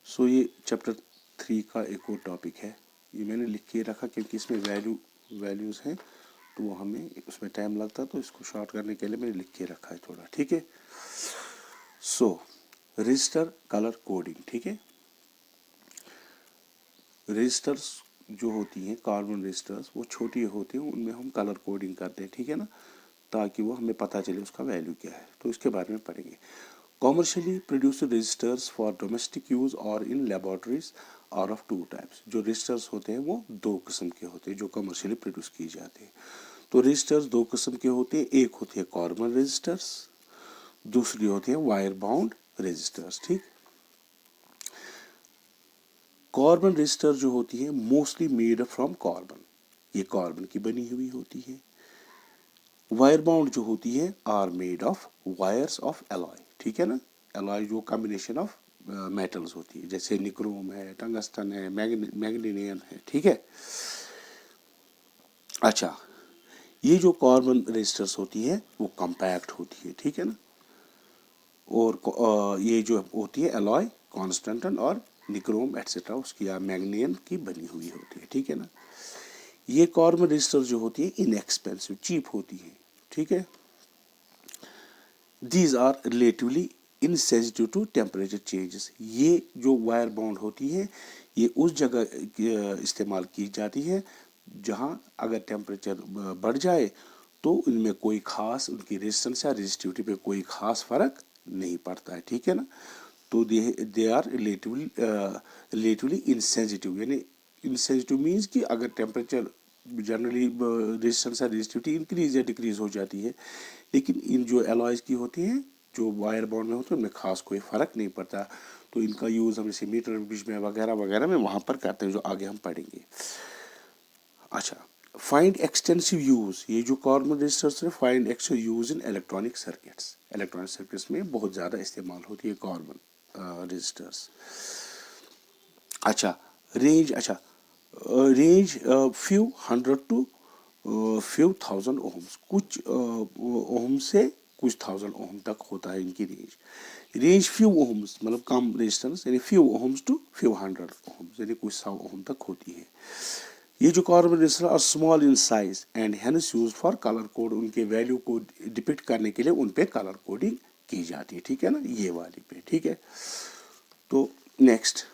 सो ये चैप्टर 3 का एक और टॉपिक है। ये मैंने लिख के रखा क्योंकि इसमें वैल्यूज़ हैं तो वो हमें उसमें टाइम लगता, तो इसको शॉर्ट करने के लिए मैंने लिख के रखा है थोड़ा, ठीक है। सो रजिस्टर कलर कोडिंग, ठीक है। रजिस्टर्स जो होती हैं, कार्बन रजिस्टर्स, वो छोटी होती हैं, उनमें हम कलर कोडिंग करते हैं, ठीक है ना, ताकि वो हमें पता चले उसका वैल्यू क्या है। तो इसके बारे में पढ़ेंगे। Commercially produced resistors for domestic use और in laboratories are of two types. जो रजिस्टर्स होते हैं वो दो किस्म के होते हैं जो कमर्शियली प्रोड्यूस किए जाते हैं। तो रजिस्टर्स दो किस्म के होते हैं, एक होते हैं कार्बन रजिस्टर्स, दूसरी होती है वायर बाउंड रजिस्टर्स, ठीक। कार्बन रजिस्टर जो होती है मोस्टली मेड फ्रॉम कार्बन, ये कार्बन की बनी हुई होती है। वायर बाउंड जो होती है are made of wires of alloy, ठीक है ना। एलॉय जो कॉम्बिनेशन ऑफ मेटल्स होती है, जैसे निक्रोम है, टंगस्टन है, मैग्नीनियम है, ठीक है। अच्छा, ये जो कार्बन रजिस्टर्स होती है वो कॉम्पैक्ट होती है, ठीक है ना। और ये जो होती है एलॉय कॉन्स्टेंटन और निक्रोम एटसेट्रा उसकी या मैग्नीनियम की बनी हुई होती है, ठीक है ना। ये कार्बन रजिस्टर जो होती है इनएक्सपेंसिव, चीप होती है, ठीक है। These are relatively insensitive to temperature changes. ये जो वायर बाउंड होती है ये उस जगह इस्तेमाल की जाती है जहाँ अगर टेम्परेचर बढ़ जाए तो इनमें कोई खास उनकी रेजिस्टेंस या रेजिस्टिविटी पे कोई खास फर्क नहीं पड़ता है, ठीक है ना। तो दे आर रिलेटिवली इनसेंसिटिव, यानी इनसेंसिटिव मीन्स कि अगर टेम्परेचर जनरली रेजिस्टेंस या रेजिस्टिविटी इंक्रीज या डिक्रीज हो जाती है, लेकिन इन जो एलॉयज की होती हैं जो वायर बाउंड में होते हैं उनमें खास कोई फ़र्क नहीं पड़ता। तो इनका यूज़ हम जैसे मीटर ब्रिज में वगैरह वगैरह में वहाँ पर करते हैं, जो आगे हम पढ़ेंगे। अच्छा, फाइंड एक्सटेंसिव यूज़, ये जो कार्बन रजिस्टर्स है find extensive use in electronic circuits. Electronic circuits में बहुत ज़्यादा इस्तेमाल होती है कार्बन रजिस्टर्स। अच्छा, रेंज, अच्छा range few hundred to few thousand ohms, कुछ ओम से कुछ थाउजेंड ओम तक होता है इनकी रेंज। रेंज फ्यू ओम्स मतलब कम रेजिस्टेंस, यानी few ohms to few hundred ohms, यानी कुछ 100 ओम तक होती है। ये जो carbon resistor are small in size and hence use for colour code, उनके वैल्यू को डिपिक्ट करने के लिए उन पे कलर कोडिंग की जाती है, ठीक है ना, ये वाली पे, ठीक है। तो नेक्स्ट,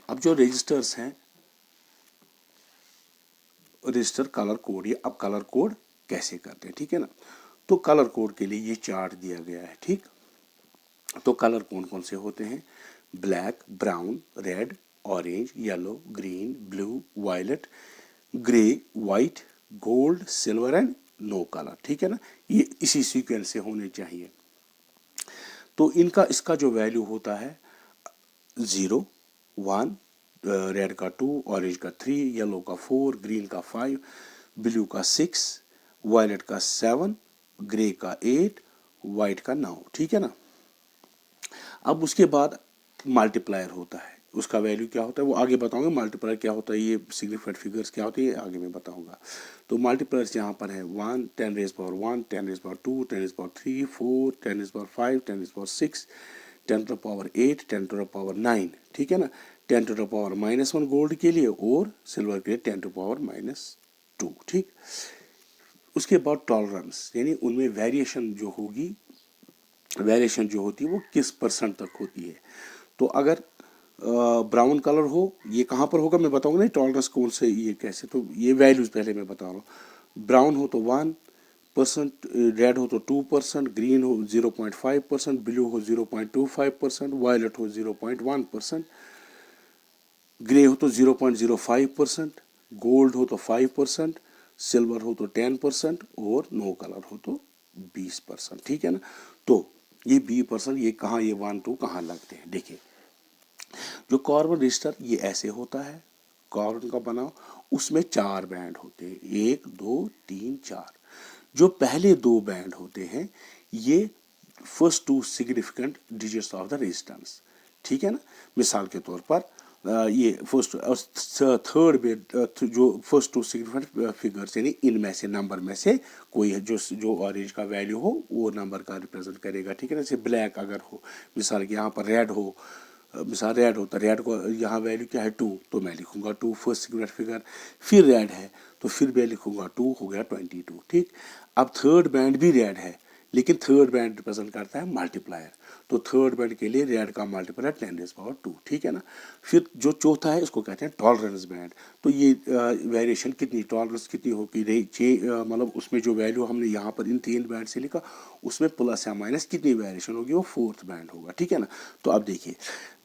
अब जो रजिस्टर्स हैं रजिस्टर कलर कोड, ये अब कलर कोड कैसे करते हैं, ठीक है ना। तो कलर कोड के लिए ये चार्ट दिया गया है, ठीक। तो कलर कौन कौन से होते हैं, black, brown, red, orange, yellow, green, blue, violet, grey, white, gold, silver and no colour, ठीक है ना। ये इसी सीक्वेंस से होने चाहिए। तो इनका इसका जो वैल्यू होता है 0, 1, रेड का 2, ऑरेंज का 3, येलो का 4, ग्रीन का 5, ब्लू का 6, वायलेट का 7, ग्रे का 8, वाइट का 9, ठीक है ना। अब उसके बाद मल्टीप्लायर होता है, उसका वैल्यू क्या होता है वो आगे बताऊंगा। मल्टीप्लायर क्या होता है, ये सिग्निफिकेंट फिगर्स क्या होती है आगे मैं बताऊंगा। तो मल्टीप्लायर्स यहाँ पर है 1, 10 raise power 1, 10 raise power 2, 10 raise power 3, 4, 10 raise power 5, 10 raise power 6, 10 to the power 8, 10 to the power 9, ठीक है ना। 10 टू द पावर -1 गोल्ड के लिए और सिल्वर के लिए 10 टू पावर -2, ठीक। उसके बाद टॉलरेंस, यानी उनमें वेरिएशन जो होगी, वेरिएशन जो होती है वो किस % तक होती है। तो अगर ब्राउन कलर हो, ये कहाँ पर होगा मैं बताऊंगा नहीं, टॉलरेंस कौन से ये कैसे, तो ये वैल्यूज पहले मैं बता रहा हूँ। ब्राउन हो तो 1%, रेड हो तो 2%, ग्रीन हो 0.5%, ब्लू हो 0.25%, वायलेट हो 0.1%, ग्रे हो तो 0.05%, गोल्ड हो तो 5%, सिल्वर हो तो 10% और नो कलर हो तो 20%, ठीक है ना। तो ये 20% ये कहाँ, ये 1, 2 कहाँ लगते हैं, देखिए। जो कार्बन रजिस्टर ये ऐसे होता है, कार्बन का बना, उसमें 4 बैंड होते हैं, 1, 2, 3, 4। जो पहले 2 बैंड होते हैं ये first 2 significant digits of the resistance, ठीक है ना। मिसाल के तौर पर ये फर्स्ट थर्ड में जो फर्स्ट 2 सिग्निफिकेंट फिगर्स, यानी इनमें से नंबर में से कोई है जो ऑरेंज का वैल्यू हो वो नंबर का रिप्रेजेंट करेगा, ठीक है ना। जैसे ब्लैक अगर हो, मिसाल के यहाँ पर रेड हो मिसाल रेड होता है, रेड को यहाँ वैल्यू क्या है 2, तो मैं लिखूंगा 2 फर्स्ट सिग्निफिकेंट फिगर। फिर रेड है तो फिर मैं लिखूंगा 2, हो गया 22, ठीक। अब थर्ड बैंड भी रेड है, लेकिन थर्ड बैंड रिप्रेजेंट करता है मल्टीप्लायर, तो थर्ड बैंड के लिए रेड का मल्टीप्लायर 10⁻², ठीक है ना। फिर जो चौथा है इसको कहते हैं टॉलरेंस बैंड। तो ये वेरिएशन कितनी, टॉलरेंस कितनी होगी मतलब उसमें जो वैल्यू हमने यहाँ पर इन 3 बैंड से लिखा, उसमें प्लस या माइनस कितनी वेरिएशन होगी, वो फोर्थ बैंड होगा, ठीक है ना। तो अब देखिए,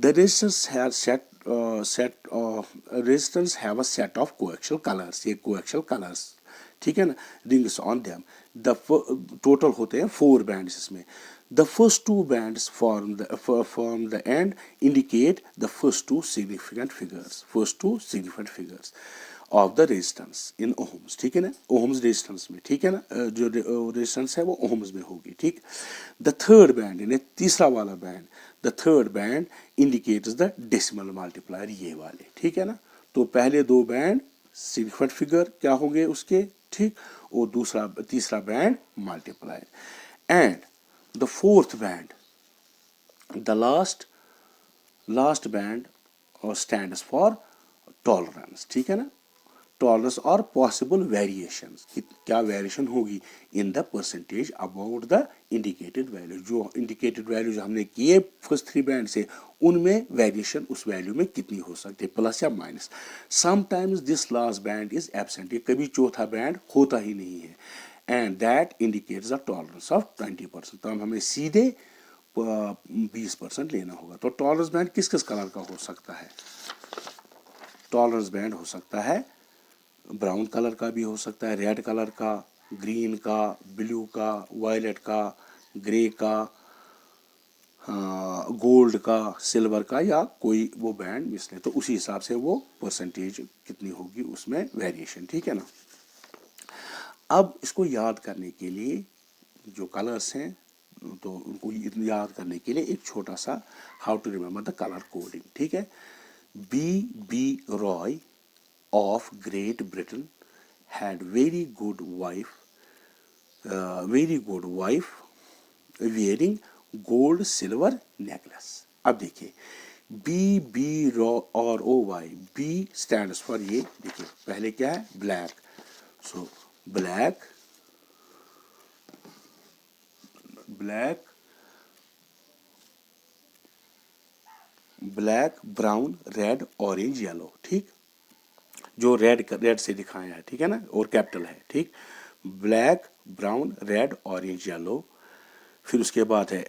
the resistance have a set of coaxial colours, ये कोएक्सियल कलर्स, ठीक है ना, rings on them. The total होते हैं 4 बैंड्स इसमें। The first 2 bands from the end indicate the first 2 significant figures of the resistance in ohms, ठीक है ना, ओम्स रेजिस्टेंस में, ठीक है ना, जो रेजिस्टेंस है वो ओम्स में होगी, ठीक। द थर्ड बैंड यानी तीसरा वाला band, the third band indicates the decimal multiplier, ये वाले, ठीक है ना। तो पहले 2 बैंड सिग्निफिकेंट फिगर क्या होंगे उसके, ठीक, और तीसरा band multiplier. And the fourth band, the last band stands for tolerance, ठीक है ना, टॉलरेंस और पॉसिबल वेरिएशंस, क्या वेरिएशन होगी in the percentage about the indicated value, जो इंडिकेटेड वैल्यू जो हमने किए फर्स्ट 3 बैंड से, उनमें वेरिएशन उस वैल्यू में कितनी हो सकती है, प्लस या minus. Sometimes this last band is absent, कभी चौथा बैंड होता ही नहीं है, and that indicates the tolerance of 20%, तो हमें सीधे 20% लेना होगा। तो टॉलरेंस बैंड किस किस कलर का हो सकता है, टॉलरेंस बैंड हो सकता है ब्राउन कलर का भी हो सकता है, रेड कलर का, ग्रीन का, ब्लू का, वायलेट का, ग्रे का, गोल्ड का, सिल्वर का, या कोई वो बैंड मिसले, तो उसी हिसाब से वो परसेंटेज कितनी होगी उसमें वेरिएशन, ठीक है ना। अब इसको याद करने के लिए जो कलर्स हैं, तो उनको याद करने के लिए एक छोटा सा how to remember the colour coding, ठीक है। B Roy of Great Britain had very good wife wearing gold silver necklace। अब देखिए बी और O Y, B stands for, ये देखिए पहले क्या है black, so black brown red orange yellow, ठीक, जो रेड से दिखाया है, ठीक है ना, और कैपिटल है, ठीक, black brown red orange yellow. फिर उसके बाद है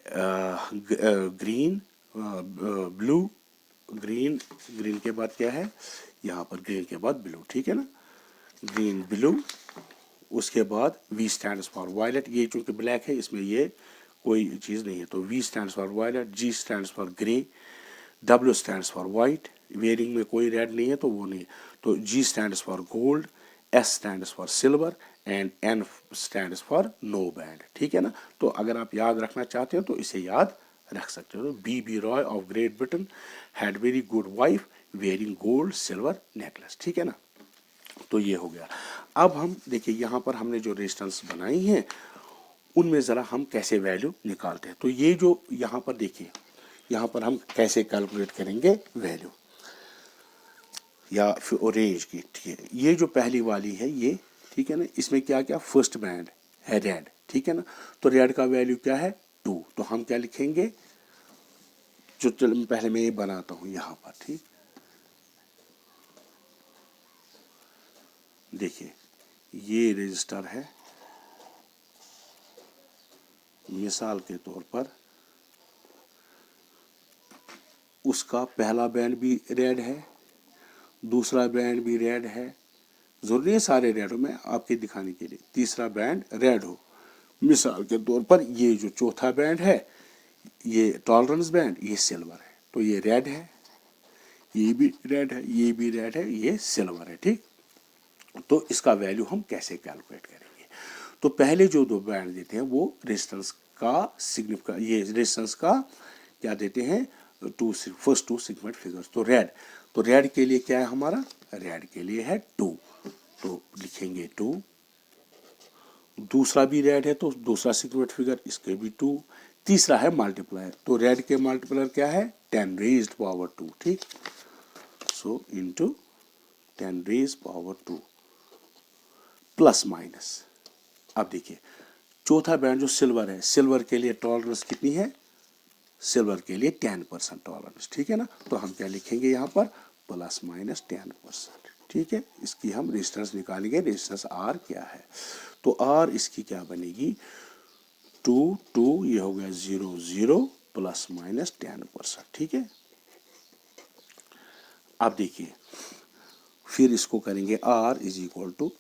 ग्रीन ब्लू, ग्रीन के बाद क्या है, यहाँ पर ग्रीन के बाद ब्लू, ठीक है ना, ग्रीन ब्लू। उसके बाद वी स्टैंड्स फॉर वायलेट, ये चूंकि ब्लैक है इसमें ये कोई चीज़ नहीं है, तो V stands for violet, G stands for grey, W stands for white, wearing में कोई रेड नहीं है तो वो नहीं, तो G stands for gold, S stands for silver, and N stands for no band, ठीक है ना। तो अगर आप याद रखना चाहते हो तो इसे याद रख सकते हो। B Roy of Great Britain had very good wife wearing gold silver necklace, ठीक है ना। तो ये हो गया। अब हम देखिए यहाँ पर हमने जो रेजिस्टेंस बनाई हैं उनमें ज़रा हम कैसे वैल्यू निकालते हैं। तो ये जो यहाँ पर देखिए, यहाँ पर हम कैसे कैलकुलेट करेंगे वैल्यू या फिर रेंज की, ठीक है। ये जो पहली वाली है ये, ठीक है ना, इसमें क्या क्या फर्स्ट बैंड है रेड, ठीक है ना, तो रेड का वैल्यू क्या है 2, तो हम क्या लिखेंगे, जो चलो पहले मैं ये बनाता हूँ यहाँ पर, ठीक, देखिए ये रजिस्टर है, मिसाल के तौर पर उसका पहला बैंड भी रेड है, दूसरा बैंड भी रेड है, जरूरी है सारे रेड हो, मैं आपके दिखाने के लिए, तीसरा बैंड रेड हो। मिसाल के तौर पर ये जो चौथा बैंड है ये टॉलरेंस बैंड, ये सिल्वर है, तो ये रेड है, ये भी रेड है, ये भी रेड है, ये सिल्वर है, ठीक। तो इसका वैल्यू हम कैसे कैलकुलेट करेंगे, तो पहले जो 2 बैंड देते हैं वो रेजिस्टेंस का सिग्निफिकेंट, ये रेजिस्टेंस का क्या देते हैं, फर्स्ट 2 सिग्निफिकेंट फिगर्स। तो रेड के लिए क्या है हमारा, रेड के लिए है 2, तो लिखेंगे 2। दूसरा भी रेड है तो दूसरा सिग्निफिकेंट फिगर इसके भी 2, तीसरा है मल्टीप्लायर, तो रेड के मल्टीप्लायर क्या है 10 रेज्ड पावर 2, ठीक। सो into 10 raised power 2 plus minus. अब देखिए चौथा बैंड जो सिल्वर है, सिल्वर के लिए टॉलरेंस कितनी है, सिल्वर के लिए 10% टॉलरेंस, ठीक है ना। तो हम क्या लिखेंगे यहाँ पर प्लस माइनस 10%, ठीक है। इसकी हम रेजिस्टेंस निकालेंगे, रेजिस्टेंस आर क्या है, तो आर इसकी क्या बनेगी 2 ये हो गया 0 0 प्लस माइनस 10%, ठीक है। अब देखिए फिर इसको करेंगे R इज इक्वल टू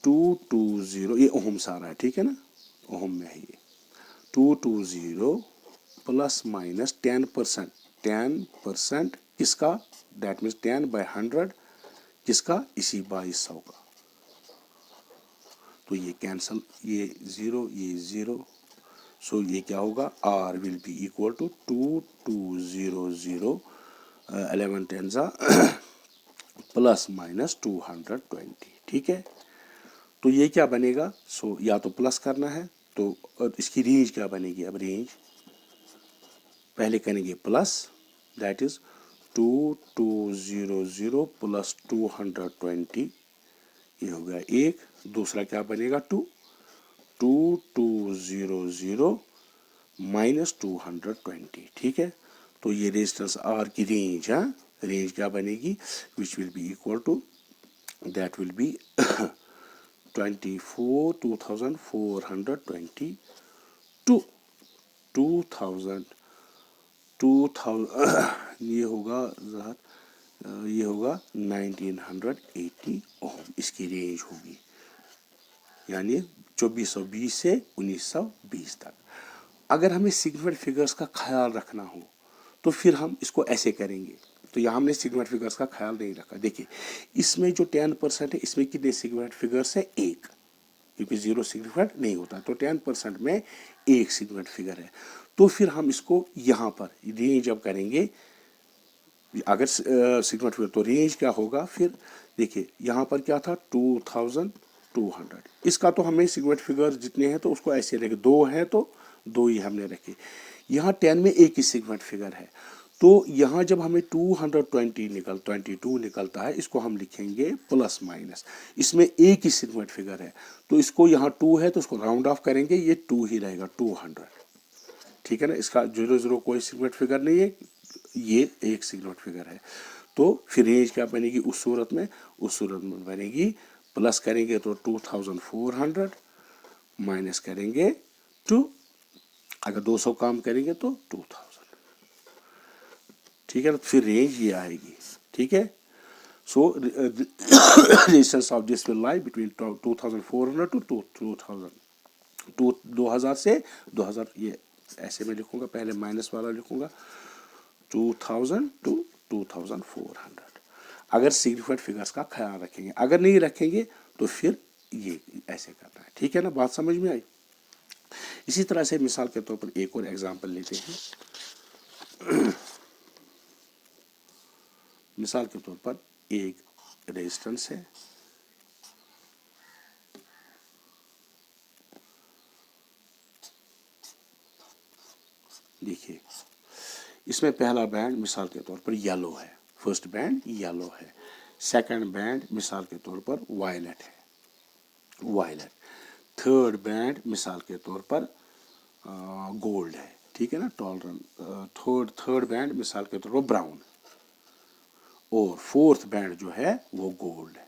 220, ये ओहम सारा है, ठीक है ना, ओहम में है ये 220 प्लस माइनस 10%, 10% किसका, दैट मीन्स 10/100 किसका, इसी 2200 का। तो ये कैंसल, ये 0, सो ये क्या होगा R will be equal to 2200 11 10 plus minus 220, ठीक है। तो ये क्या बनेगा, सो या तो प्लस करना है तो, और इसकी रेंज क्या बनेगी, अब रेंज पहले करेंगे प्लस, दैट इज 2200 प्लस 220, ये हो गया 1, दूसरा क्या बनेगा 2200 माइनस 220, ठीक है। तो ये रेजिस्टेंस आर की रेंज है, रेंज क्या बनेगी, which will be equal to, that will be 24,422 2000 ये होगा 1980 ओम, इसकी रेंज होगी, यानी 2420 से 1920 तक। अगर हमें सिग्निफिकेंट फिगर्स का ख्याल रखना हो तो फिर हम इसको ऐसे करेंगे, तो यहाँ हमने सिग्निफिकेंट फिगर्स का ख्याल नहीं रखा। देखिए इसमें जो 10% है, इसमें कितने सिग्निफिकेंट फिगर्स है, 1, क्योंकि 0 सिग्निफिकेंट नहीं होता, तो 10% में 1 सिग्निफिकेंट फिगर है। तो फिर हम इसको यहाँ पर रेंज अब करेंगे, अगर सिग्निफिकेंट फिगर तो रेंज क्या होगा, फिर देखिए यहाँ पर क्या था 2200, इसका तो हमें सिग्निफिकेंट फिगर जितने हैं तो उसको ऐसे रखे, 2 हैं तो 2 ही हमने रखे। यहाँ 10 में एक ही सिग्निफिकेंट फिगर है, तो यहाँ जब हमें 22 निकलता है, इसको हम लिखेंगे प्लस माइनस, इसमें एक ही सिग्निफिकेंट फिगर है, तो इसको यहाँ 2 है तो इसको राउंड ऑफ करेंगे, ये 2 ही रहेगा 200, ठीक है ना। इसका 0 कोई सिग्निफिकेंट फिगर नहीं है, ये एक सिग्निफिकेंट फिगर है। तो फिर रेंज क्या बनेगी उस सूरत में, बनेगी प्लस करेंगे तो 2400 माइनस करेंगे 2, अगर 200 काम करेंगे तो 2000, ठीक है ना। फिर रेंज ये आएगी, ठीक है। So resistance of this will lie between 2400 to 2000, 2000 से 2000, ये ऐसे में लिखूंगा, पहले माइनस वाला लिखूंगा 2000 टू 2400, अगर सिग्निफिकेंट फिगर्स का ख्याल रखेंगे। अगर नहीं रखेंगे तो फिर ये ऐसे करना है, ठीक है ना, बात समझ में आई। इसी तरह से मिसाल के तौर पर एक और एग्जांपल लेते हैं। मिसाल के तौर पर एक रेजिस्टेंस है, देखिए इसमें पहला बैंड मिसाल के तौर पर येलो है, फर्स्ट बैंड येलो है, सेकंड बैंड मिसाल के तौर पर वायलेट है, वायलेट, थर्ड बैंड मिसाल के तौर पर गोल्ड है, ठीक है ना, टॉलरेंस, थर्ड बैंड मिसाल के तौर पर ब्राउन, और फोर्थ बैंड जो है वो गोल्ड है,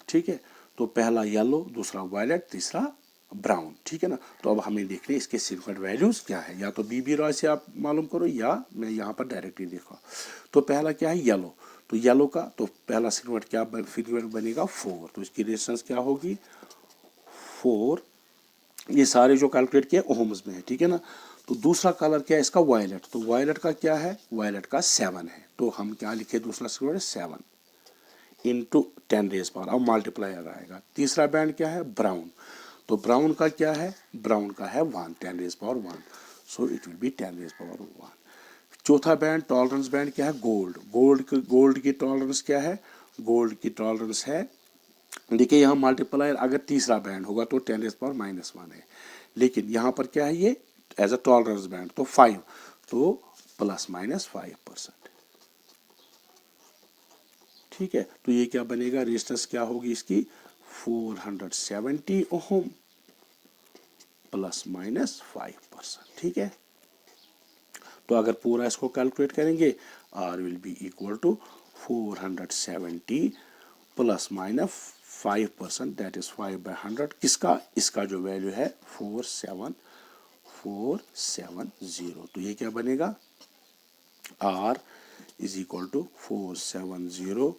ठीक है। तो पहला येलो, दूसरा वायलेट, तीसरा ब्राउन, ठीक है ना। तो अब हमें देखने इसके सिग्निफिकेंट वैल्यूज क्या है, या तो बीबी रॉय से आप मालूम करो या मैं यहाँ पर डायरेक्टली देखा। तो पहला क्या है येलो, तो येलो का तो पहला सिग्निफिकेंट क्या सिग्निफिकेंट बनेगा 4, तो इसकी रेजिस्टेंस क्या होगी 4, ये सारे जो कैलकुलेट किए ओहम्स में है, ठीक है ना। तो दूसरा कलर क्या है इसका वायलेट, तो वायलेट का क्या है, वायलेट का 7 है, तो हम क्या लिखे दूसरा सिग्निफिकेंट 7 इंटू 10 रेज पावर, अब मल्टीप्लायर आएगा। तीसरा बैंड क्या है ब्राउन, तो ब्राउन का क्या है, ब्राउन का है 1, 10 raise power 1, so it will be 10 raise power 1। चौथा बैंड टॉलरेंस बैंड क्या है गोल्ड, गोल्ड की टॉलरेंस क्या है, गोल्ड की टॉलरेंस है, देखिए यहाँ मल्टीप्लायर अगर तीसरा बैंड होगा तो 10 रेज पावर -1 है, लेकिन यहाँ पर क्या है ये एज अ टॉलरेंस बैंड, तो 5, तो ±5%। ठीक है, तो ये क्या बनेगा, रेजिस्टेंस क्या होगी इसकी 470 ओम ±5%। ठीक है, तो अगर पूरा इसको कैलकुलेट करेंगे R will be equal to 470 ±5%, that is 5/100, किसका, इसका जो वैल्यू है 47470। तो ये क्या बनेगा, R इज इक्वल टू 470,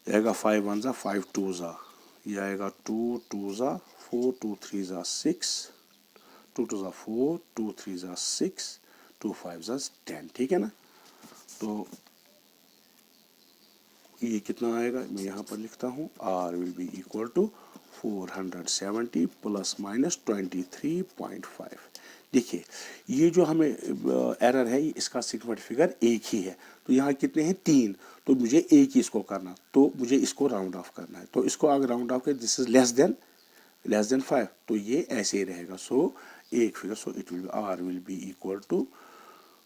आएगा 5 1 ज़ा 5 2 ज़ा, ये आएगा 2 2 ज़ा 4 2 3 ज़ा 6, 2 2 ज़ा 4 2 3 ज़ा 6 2 5 ज़ा 10। ठीक है ना, तो ये कितना आएगा, मैं यहाँ पर लिखता हूँ R will be equal to 470 ±23.5। देखिए ये जो हमें एरर है इसका सिग्निफिकेंट फिगर एक ही है, तो यहाँ कितने हैं 3, तो मुझे एक ही इसको करना, तो मुझे इसको राउंड ऑफ करना है, तो इसको अगर राउंड ऑफ करें दिस इज लेस देन 5, तो ये ऐसे ही रहेगा। सो एक figure, so it will R will be equal to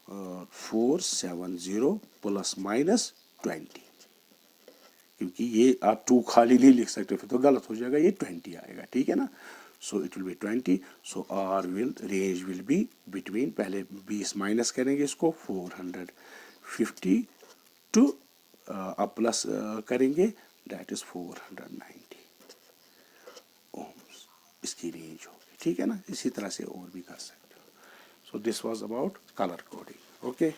470 ±20, क्योंकि ये आप 2 खाली नहीं लिख सकते, फिर तो गलत हो जाएगा, ये 20 आएगा। ठीक है ना, so it will be 20, so R will range will be between, पहले 20 माइनस करेंगे इसको 450 टू अब प्लस करेंगे दैट इज 490 ओम्स, इसकी रेंज होगी। ठीक है ना, इसी तरह से और भी कर सकते हो। So this was about colour coding. Okay.